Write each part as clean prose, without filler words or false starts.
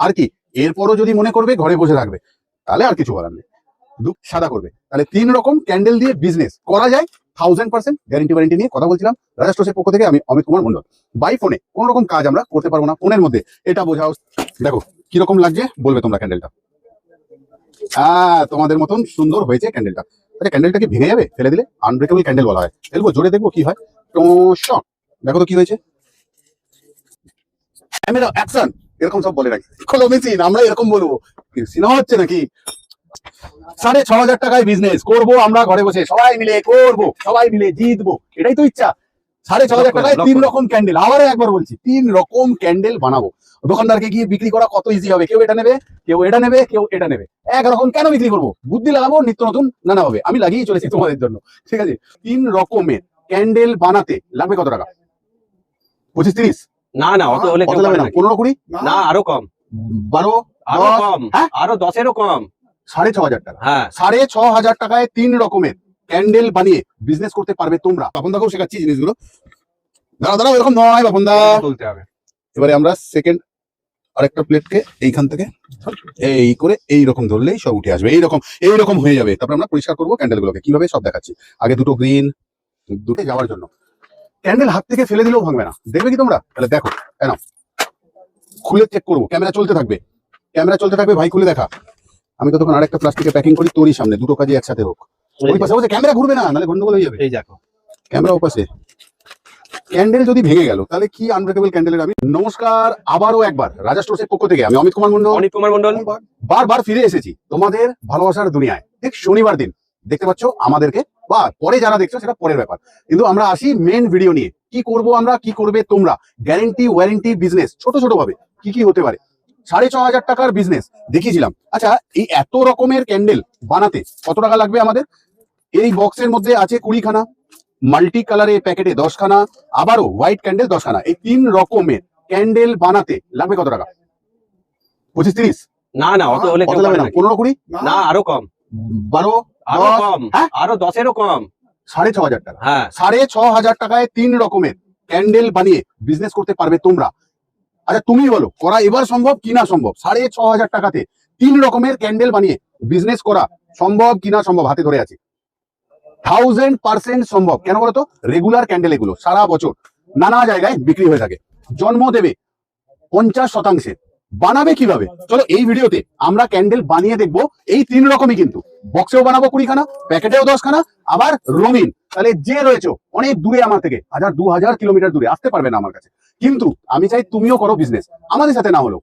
আর কি এরপরও যদি মনে করবে ঘরে বসে থাকবে, তাহলে আর কিছু বলার নেই, সাদা করবে। তাহলে 3 রকম ক্যান্ডেল দিয়ে বিজনেস করা যায় 1000% গ্যারান্টি ওয়ারেন্টি নিয়ে কথা বলছিলাম রাজা স্টোর্সের পক্ষ থেকে। আমি অমিত কুমার মন্ডল। বাই ফোনে কোন রকম কাজ আমরা করতে পারবো না, ফোনের মধ্যে এটা বোঝাও। দেখো কিরকম লাগছে বলবে তোমরা ক্যান্ডেলটা। তোমাদের মতন সুন্দর হয়েছে ক্যান্ডেলটা। আচ্ছা ক্যান্ডেলটা কি ভেঙে যাবে ফেলে দিলে? আনব্রেকেবল ক্যান্ডেল বলা হয়। ফেলবো, জোরে দেখবো কি হয়। দেখো তো কি হয়েছে। ক্যামেরা অ্যাকশন এরকম সব বলে রাখি, মেশিন আমরা এরকম বলবো। সিনেমা হচ্ছে নাকি? 6500 টাকায় বিজনেস করবো আমরা ঘরে বসে, সবাই মিলে করবো, সবাই মিলে জিতবো, এটাই তো ইচ্ছা। 6500 টাকায় 3 রকম ক্যান্ডেল, আবার একবার বলছি 3 রকম ক্যান্ডেল বানাবো। দোকানদারকে গিয়ে বিক্রি করা কত ইজি হবে। কেউ এটা নেবে, কেউ এটা নেবে, কেউ এটা নেবে। একরকম কেন বিক্রি করবো? বুদ্ধি লাগাবো নিত্য নতুন নানা ভাবে। আমি লাগিয়ে চলেছি তোমাদের জন্য, ঠিক আছে? 3 রকমের ক্যান্ডেল বানাতে লাগবে কত টাকা? 25-30? না না, অত হলে কেউ লাগবে না। 15-20? না, আরো কম। 12? আরো কম, আরো 10-এরও কম। 6500 টাকা। হ্যাঁ, 6500 টাকায় 3 রকমের ক্যান্ডেল বানিয়ে বিজনেস করতে পারবে তোমরা। বাপন দাকেও শেখাচ্ছি জিনিসগুলো। দাঁড়াও এরকম নয় বাপন দা, তুলতে হবে। এবারে আমরা সেকেন্ড আরেকটা প্লেটকে এইখান থেকে এই করে এইরকম ধরলেই সব উঠে আসবে, এইরকম হয়ে যাবে। তারপর আমরা পরিষ্কার করবো ক্যান্ডেল গুলোকে, কিভাবে সব দেখাচ্ছি। আগে দুটো গ্রিন, দুটো যাওয়ার জন্য। ক্যান্ডেল হাত থেকে ফেলে দিলেও ভাঙবে না, দেখবে কি তোমরা? তাহলে দেখো কেন, খুলে চেক করবো। ক্যামেরা চলতে থাকবে ভাই, খুলে দেখা। আমি তো তখন আরেকটা প্লাস্টিকে প্যাকিং করি তোরই সামনে, দুটো কাজে একসাথে হোক। ওই পাশে বসে ক্যামেরা ঘুরবে না, নাহলে গন্ডগোল হয়ে যাবে। এই দেখো ক্যামেরা ওপাশে। ক্যান্ডেল যদি ভেঙে গেল তাহলে কি আনব্রেকেবল ক্যান্ডেলের আমি। নমস্কার আবারও একবার রাজা স্টোর্সের পক্ষ থেকে আমি অমিত কুমার মন্ডল বারবার ফিরে এসেছি তোমাদের ভালোবাসার দুনিয়ায়। ঠিক শনিবার দিন দেখতে পাচ্ছ আমাদেরকে, বা পরে যারা দেখছো সেটা পরের ব্যাপার, কিন্তু আমরা আসি মেন ভিডিও নিয়ে। কি করব আমরা, কি করবে তোমরা, গ্যারেন্টি ওয়ারেন্টি বিজনেস ছোট ছোট ভাবে কি হতে পারে। 6500 টাকার বিজনেস দেখিয়েছিলাম। আচ্ছা এই এত রকমের ক্যান্ডেল বানাতে কত টাকা লাগবে আমাদের? এই বক্সের মধ্যে আছে 20 খানা, মাল্টি কালারে প্যাকেটে 10 খানা, আবারও হোয়াইট ক্যান্ডেল 10 খানা। এই 3 রকমের ক্যান্ডেল বানাতে লাগবে কত টাকা? 25-30? না না, অত হলে কেউ লাগবে না। 15-20? না, আরো কম। 12? আরো কম, আরো 10-এরও কম। 6500 টাকা। হ্যাঁ, 6500 টাকায় 3 রকমের ক্যান্ডেল বানিয়ে বিজনেস করতে পারবে তোমরা। আচ্ছা তুমি বলো করা এবার সম্ভব কিনা সম্ভব? 6500 টাকাতে 3 রকমের ক্যান্ডেল বানিয়ে বিজনেস করা সম্ভব কিনা সম্ভব? হাতে ধরে আছি 1000% সম্ভব। কেন বলতো? রেগুলার ক্যান্ডেল এগুলো সারা বছর নানা জায়গায় বিক্রি হয়ে থাকে, জন্ম দেবে 50%। বানাবে কিভাবে? চলো এই ভিডিওতে আমরা ক্যান্ডেল বানিয়ে দেখবো। এই 3 রকমই কিন্তু, বক্সেও বানাবো 20 খানা, প্যাকেটেও 10 খানা, আবার রঙিন। তাহলে যে রয়েছে অনেক দূরে আমার থেকে, 1000-2000 কিলোমিটার দূরে, আসতে পারবে না আমার কাছে, কিন্তু আমি চাই তুমিও করো বিজনেস আমাদের সাথে। না হলো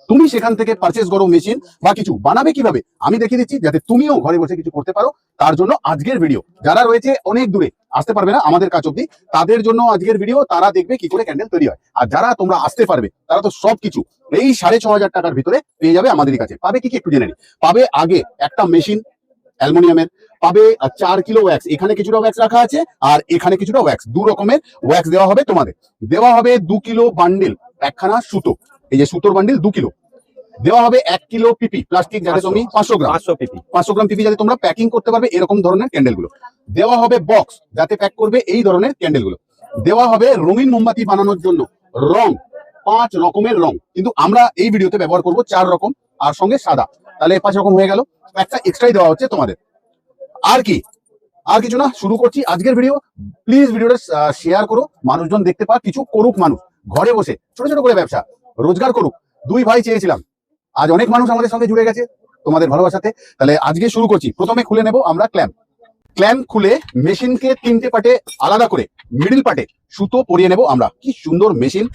তুমি সেখান থেকে পারচেস করো মেশিন বা কিছু। বানাবে কিভাবে আমি দেখিয়ে দিচ্ছি, যাতে তুমিও ঘরে বসে কিছু করতে পারো। তার জন্য আজকের ভিডিও। যারা রয়েছে অনেক দূরে, আসতে পারবে না আমাদের কাছ অব্দি, তাদের জন্য আজকের ভিডিও। তারা দেখবে কি করে ক্যান্ডেল তৈরি হয়। আর যারা তোমরা আসতে পারবে তারা তো সবকিছু এই 6500 টাকার ভিতরে পেয়ে যাবে আমাদের কাছে। পাবে কি একটু জেনে নি। পাবে আগে একটা মেশিন অ্যালুমিনিয়ামের, পাবে 4 কিলো ওয়্যাক্স, এখানে কিছুটা ওয়্যাক্স রাখা আছে আর এখানে কিছুটা ওয়্যাক্স, 2 রকমের ওয়্যাক্স দেওয়া হবে তোমাদের। দেওয়া হবে 2 কিলো বান্ডিল, একখানা সুতো, এই যে সুতোর বান্ডিল 2 কিলো। দেওয়া হবে 1 কিলো পিপি প্লাস্টিক, যাতে তুমি 500 গ্রাম পিপি যাতে তোমরা প্যাকিং করতে পারবে এরকম ধরনের ক্যান্ডেল গুলো। দেওয়া হবে বক্স, যাতে প্যাক করবে এই ধরনের ক্যান্ডেল গুলো। দেওয়া হবে রঙিন মোমবাতি বানানোর জন্য রং, 5 রকমের রং, কিন্তু আমরা এই ভিডিওতে ব্যবহার করব 4 রকম, আর সঙ্গে সাদা। তাহলে 5 রকম হয়ে গেল, একটা এক্সট্রাই দেওয়া হচ্ছে তোমাদের। আর কি, আর কিছু না। শুরু করছি আজকের ভিডিও। প্লিজ ভিডিওটা শেয়ার করো, মানুষজন দেখতে পাক, কিছু করুক মানুষ ঘরে বসে, ছোট ছোট করে ব্যবসা রোজগার করুক। 2 ভাই চেয়েছিলাম, আজ অনেক মানুষ আমাদের সঙ্গে জুড়ে গেছে তোমাদের ভালোবাসাতে। তাহলে আজকে শুরু করছি। প্রথমে খুলে নেব আমরা ক্ল্যাম্প খুলে মেশিনকে 3টে পার্টে আলাদা করে মিডিল পার্টে সুতো পরিয়ে নেব আমরা। কি সুন্দর মেশিন।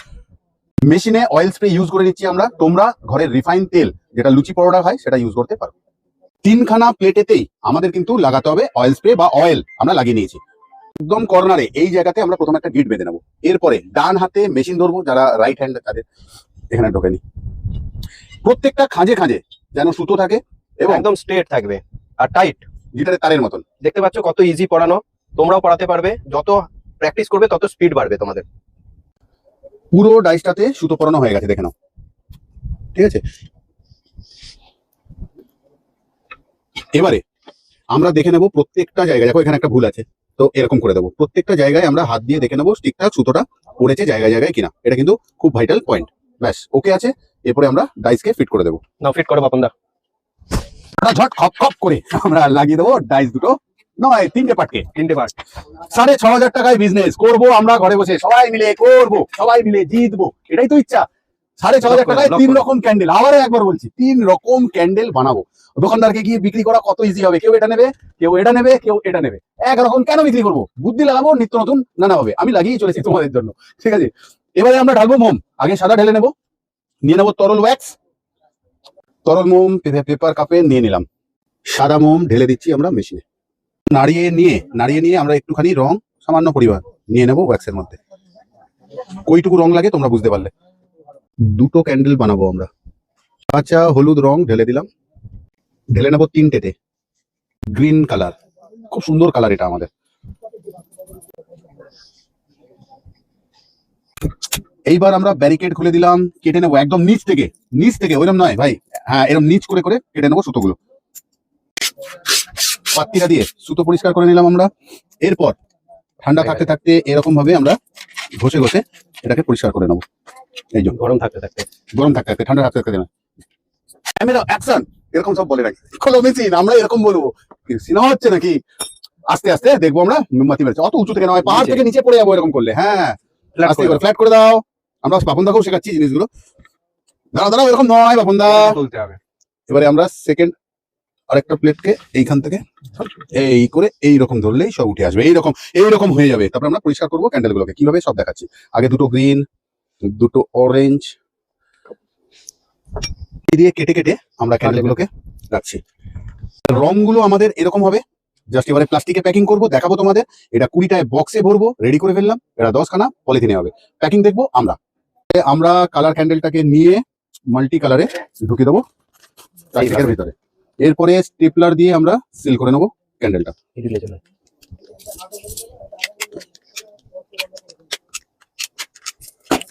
মেশিনে অয়েল স্প্রে ইউজ করে নিচ্ছি আমরা। তোমরা ঘরের রিফাইন তেল যেটা লুচি পরোটা হয় সেটা ইউজ করতে পারো। 3 খানা প্লেটেতেই আমাদের কিন্তু লাগাতে হবে অয়েল স্প্রে বা অয়েল। আমরা লাগিয়ে নিয়েছি একদম কর্নারে, এই জায়গাতে আমরা প্রথমে একটা গিট বেঁধে নেবো। এরপরে ডান হাতে মেশিন ধরবো, যারা রাইট হ্যান্ড তাদের এখানে ঢোকে নি। প্রত্যেকটা খাঁজে খাঁজে যেন সুতো থাকে এবং একদম স্ট্রেট থাকবে আর টাইট, গিটারের তারের মতন। দেখতে পাচ্ছ কত ইজি পড়ানো। তোমরাও পড়াতে পারবে, যত প্র্যাকটিস করবে তত স্পিড বাড়বে তোমাদের। পুরো ডাইসটাতে সুতো পরানো হয়ে গেছে, দেখে নাও। ঠিক আছে, এবারে আমরা দেখে নেব প্রত্যেকটা জায়গায়। দেখো এখানে একটা ভুল আছে, তো এরকম করে দেবো। প্রত্যেকটা জায়গায় আমরা হাত দিয়ে দেখে নেবো ঠিকঠাক সুতোটা পড়েছে জায়গায় জায়গায় কিনা। এটা কিন্তু খুব ভাইটাল পয়েন্ট। ব্যাস ওকে আছে। এরপরে আমরা ডাইসকে ফিট করে দেবো। নাও ফিট করো বাপন দা। ঝট খপ খপ করে আমরা লাগিয়ে দেবো ডাইস দুটো, নয় 3টে পার্টকে। 3টে পার্ট। 6,500 টাকায় বিজনেস করবো আমরা ঘরে বসে, সবাই মিলে করবো, সবাই মিলে জিতবো, এটাই তো ইচ্ছা। 6,500 টাকায় 3 রকম ক্যান্ডেল, আবার একবার বলছি 3 রকম ক্যান্ডেল বানাবো। দোকানদারকে গিয়ে বিক্রি করা কত ইজি হবে, কেউ এটা নেবে, কেউ এটা নেবে, কেউ এটা নেবে। একরকম কেন বিক্রি করবো, বুদ্ধি লাগাবো নিত্য নতুন নানা হবে। আমি লাগিয়ে চলেছি তোমাদের জন্য, ঠিক আছে। এবারে আমরা ঢালবো মোম, আগে সাদা ঢেলে নেবো, নিয়ে নেবো তরল ওয়্যাক্স, তরল মোম পেপার কাপে নিয়ে নিলাম, সাদা মোম ঢেলে দিচ্ছি আমরা মেশিনে। নাড়িয়ে নিয়ে আমরা একটুখানি রং সামান্য পরিমাণ নিয়ে নেবো ওয়্যাক্সের মধ্যে। কইটুকু রং লাগে তোমরা বুঝতে পারলে। 2টো ক্যান্ডেল বানাবো আমরা। কাঁচা হলুদ রং ঢেলে দিলাম, ঢেলে নেবো 3টেতে গ্রিন কালার, খুব সুন্দর কালার এটা আমাদের। এইবার আমরা ব্যারিকেড খুলে দিলাম, কেটে নেবো একদম নিচ থেকে ওইরকম নয় ভাই, হ্যাঁ এরকম নিচ করে করে কেটে নেবো সুতোগুলো, পাত্তিটা দিয়ে সুতো পরিষ্কার করে নিলাম আমরা। এরপর ঠান্ডা থাকতে থাকতে এরকম ভাবে আমরা ঘষে ঘষে এটাকে পরিষ্কার করে নেবো। এই যে গরম থাকতে থাকতে ঠান্ডা থাকতে থাকতে না, ক্যামেরা অ্যাকশন এরকম সব বলে রাখি, খোলো মেশিন, আমরা এরকম বলবো। সিনেমা হচ্ছে নাকি, আস্তে আস্তে দেখবো আমরা মোমবাতি মেরেছে, অত উঁচু থেকে নয়, পাহাড় থেকে নিচে পড়ে যাবো এরকম করলে। হ্যাঁ ফ্ল্যাট করে দাও, আমরা বাপন দাকেও শেখাচ্ছি জিনিসগুলো। দাঁড়াও এরকম নয় বাপন দা, তুলতে হবে। এবারে আমরা সেকেন্ড আরেকটা প্লেটকে এইখান থেকে এই করে এইরকম ধরলেই সব উঠে আসবে, এইরকম হয়ে যাবে। তারপর আমরা পরিষ্কার করবো ক্যান্ডেল গুলোকে, কিভাবে সব দেখাচ্ছি। আগে 2টো গ্রিন, 2টো অরেঞ্জ দিয়ে কেটে কেটে আমরা ক্যান্ডেল গুলোকে রাখছি। রংগুলো আমাদের এরকম হবে, জাস্ট এবারে প্লাস্টিকে প্যাকিং করবো, দেখাবো তোমাদের। এটা 20টায় বক্সে ভরবো, রেডি করে ফেললাম। এটা 10খানা পলিথিনে হবে, প্যাকিং দেখবো আমরা। আমরা কালার ক্যান্ডেলটাকে নিয়ে মাল্টি কালারে ঢুকিয়ে দেবো প্লাস্টিকের ভিতরে। এরপরে স্টেপলার দিয়ে আমরা সিল করে নেবো ক্যান্ডেলটা।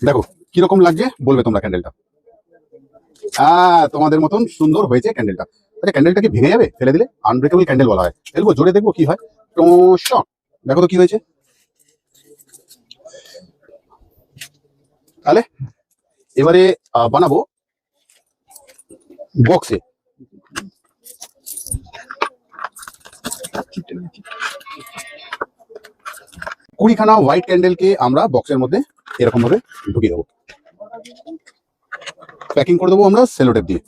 দেখো কিরকম লাগছে বলবে তোমরা ক্যান্ডেলটা। তোমাদের মতন সুন্দর হয়েছে ক্যান্ডেলটা। আচ্ছা ক্যান্ডেলটা কি ভেঙে যাবে ফেলে দিলে? আনব্রেকেবল ক্যান্ডেল বলা হয়। ফেলবো, জোরে দেখবো কি হয়। দেখো তো কি হয়েছে। তাহলে এবারে বানাবো বক্সে। 20খানা হোয়াইট ক্যান্ডেলকে আমরা বক্সের মধ্যে এরকম ভাবে ঢুকিয়ে দেবো, প্যাকিং করে দেবো আমরা সেলোটেপ দিয়ে।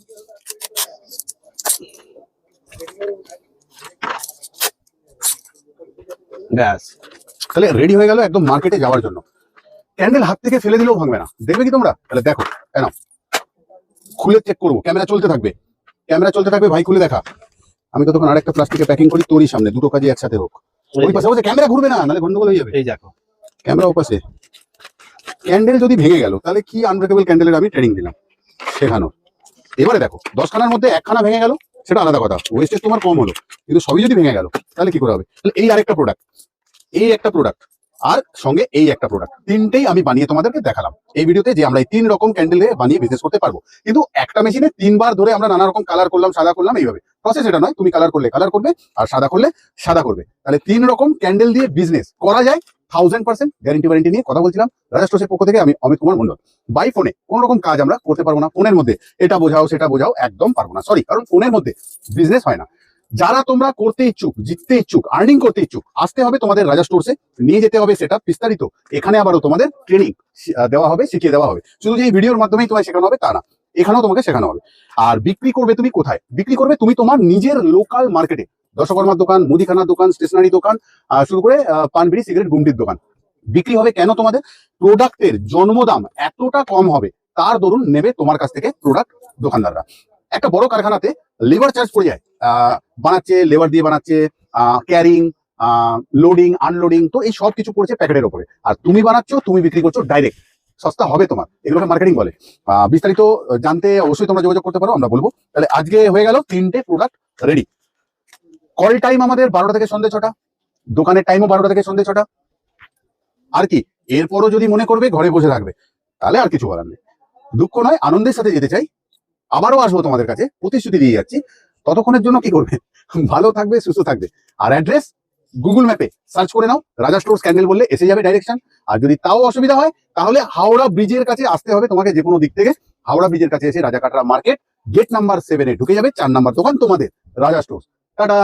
ব্যাস, তাহলে রেডি হয়ে গেল একদম মার্কেটে যাওয়ার জন্য। ক্যান্ডেল হাত থেকে ফেলে দিলেও ভাঙবে না, দেখবে কি তোমরা? তাহলে দেখো কেন, খুলে চেক করবো। ক্যামেরা চলতে থাকবে ভাই, খুলে দেখা। আমি তো তখন আরেকটা প্লাস্টিকে প্যাকিং করি তোরই সামনে, 2টো কাজই একসাথে হোক। ওই পাশে বসে ক্যামেরা ঘুরবে না, নাহলে গন্ডগোল হয়ে যাবে। এই দেখো ক্যামেরা ওপাশে। ক্যান্ডেল যদি ভেঙে গেল তাহলে কি আনব্রেকেবল ক্যান্ডেলের আমি ট্রেনিং দিলাম শেখানোর। এবারে দেখো 10খানার মধ্যে 1খানা ভেঙে গেল, সেটা আলাদা কথা, ওয়েস্টেজ তোমার কম হলো, কিন্তু সবই যদি ভেঙে গেল তাহলে কি করে হবে? তাহলে এই আরেকটা প্রোডাক্ট, এই একটা প্রোডাক্ট, আর সঙ্গে এই একটা প্রোডাক্ট, 3টেই আমি বানিয়ে তোমাদেরকে দেখালাম এই ভিডিওতে, যে আমরা এই 3 রকম ক্যান্ডেল বানিয়ে বিজনেস করতে পারবো। কিন্তু একটা মেশিনে 3বার ধরে আমরা নানা রকম কালার করলাম, সাদা করলাম, এইভাবে প্রসেস এটা নয়। তুমি কালার করলে কালার করবে, আর সাদা করলে সাদা করবে। তাহলে 3 রকম ক্যান্ডেল দিয়ে বিজনেস করা যায় 1000% গ্যারেন্টি নিয়ে কথা বলছিলাম রাজা স্টোর্সের পক্ষ থেকে। আমি অমিত কুমার মন্ডল। বাই ফোনে কোন রকম কাজ আমরা করতে পারবো না, ফোনের মধ্যে এটা বোঝাও সেটা বোঝাও একদম পারবো না, সরি। কারণ ফোনের মধ্যে বিজনেস হয় না। যারা তোমরা করতে ইচ্ছুক, জিততে ইচ্ছুক, আর্নিং করতে ইচ্ছুক, আসতে হবে তোমাদের রাজা স্টোর্সে, নিয়ে যেতে হবে সেটা বিস্তারিত। এখানে আবারও তোমাদের ট্রেনিং দেওয়া হবে, শিখিয়ে দেওয়া হবে। শুধু যে এই ভিডিওর মাধ্যমেই তোমায় শেখানো হবে তা না, এখানেও তোমাকে শেখানো হবে। আর বিক্রি করবে তুমি কোথায়? বিক্রি করবে তুমি তোমার নিজের লোকাল মার্কেটে, দশকর্মার দোকান, মুদিখানার দোকান, স্টেশনারি দোকান, শুরু করে পান বিড়ি সিগারেট গুমটির দোকান। বিক্রি হবে কেন? তোমাদের প্রোডাক্টের জন্মদাম এতটা কম হবে, তার দরুন নেবে তোমার কাছ থেকে প্রোডাক্ট দোকানদাররা। একটা বড় কারখানাতে লেবার চার্জ পড়ে যায়, বানাচ্ছে লেবার দিয়ে বানাচ্ছে, ক্যারিং, লোডিং, আনলোডিং, তো এই সব কিছু পড়ছে প্যাকেটের উপরে। আর তুমি বানাচ্ছ, তুমি বিক্রি করছো ডাইরেক্ট, সস্তা হবে তোমার। এগুলোকে মার্কেটিং বলে। বিস্তারিত জানতে অবশ্যই তোমরা যোগাযোগ করতে পারো, আমরা বলবো। তাহলে আজকে হয়ে গেল 3টে প্রোডাক্ট রেডি। কল টাইম আমাদের 12টা থেকে সন্ধ্যে 6টা, দোকানের টাইমও 12টা থেকে সন্ধ্যে 6টা। আর কি, এরপরও যদি মনে করবে ঘরে বসে থাকবে, তাহলে আর কিছু বলার নেই। দুঃখ নয়, আনন্দের সাথে যেতে চাই। আবারও আসবো তোমাদের কাছে, প্রতিশ্রুতি দিয়ে যাচ্ছি। ততক্ষণের জন্য কি করবে, ভালো থাকবে, সুস্থ থাকবে। আর অ্যাড্রেস গুগল ম্যাপে সার্চ করে নাও, রাজা স্টোর্স ক্যান্ডেল বললে এসে যাবে ডাইরেকশন। আর যদি তাও অসুবিধা হয়, তাহলে হাওড়া ব্রিজের কাছে আসতে হবে তোমাকে, যে কোনো দিক থেকে হাওড়া ব্রিজের কাছে এসে রাজা কাটরা মার্কেট গেট নাম্বার 7-এ ঢুকে যাবে। 4 নাম্বার দোকান তোমাদের, রাজা স্টোর্স। টাটা।